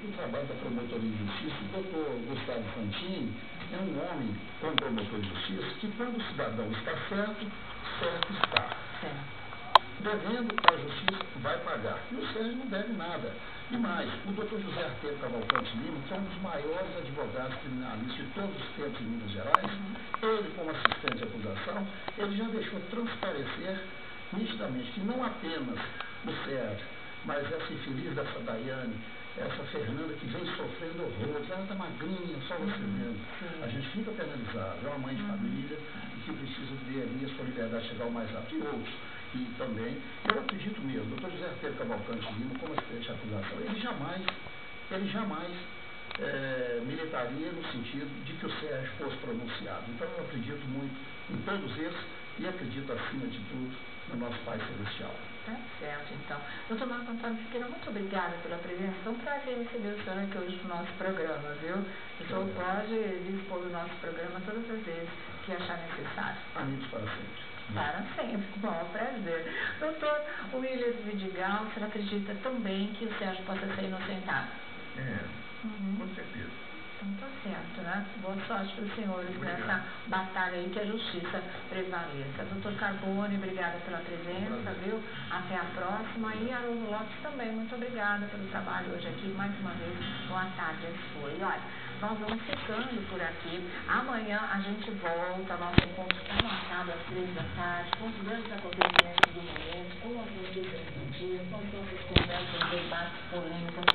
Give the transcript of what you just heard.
o trabalho da promotoria de justiça. O doutor Gustavo Fantini é um homem, como promotor de justiça, que quando o cidadão está certo, certo está. Devendo, a justiça vai pagar. E o Sérgio não deve nada. E mais, o doutor José Arteiro Cavalcante Lima, que é um dos maiores advogados criminalistas de todos os tempos em Minas Gerais, ele, como assistente de acusação, ele já deixou transparecer nitidamente que não apenas o Sérgio, mas essa infeliz dessa Daiane, essa Fernanda que vem sofrendo horrores, ela está magrinha, só você vendo. A gente fica penalizado, é uma mãe de família que precisa ver ali a sua liberdade chegar o mais rápido. E outros, e também, eu acredito mesmo, o doutor José Arteiro Cavalcante Lima, como assistente de acusação, ele jamais militaria no sentido de que o Sérgio fosse pronunciado. Então eu acredito muito em todos esses e acredito, acima de tudo, no nosso Pai Celestial. Tá certo, então. Doutor Marco Antônio Siqueira, muito obrigada pela presença. Foi um prazer receber o senhor aqui hoje no nosso programa, viu? O senhor pode dispor do nosso programa todas as vezes que achar necessário. Amigos para sempre. Para sempre. Bom, prazer. Doutor Williams Vidigal, o senhor acredita também que o Sérgio possa ser inocentado? Com certeza. Então tá certo, né? Boa sorte para os senhores nessa batalha aí, que a justiça prevaleça. Doutor Carbone, obrigada pela presença, viu? Até a próxima. E Haroldo Lopes também, muito obrigada pelo trabalho hoje aqui. Mais uma vez, boa tarde a sua. E olha, nós vamos ficando por aqui. Amanhã a gente volta, nosso encontro está marcado às 3 da tarde, com os grandes acontecimentos do momento, com as notícias do dia, com as nossas conversas, debates, polêmicas.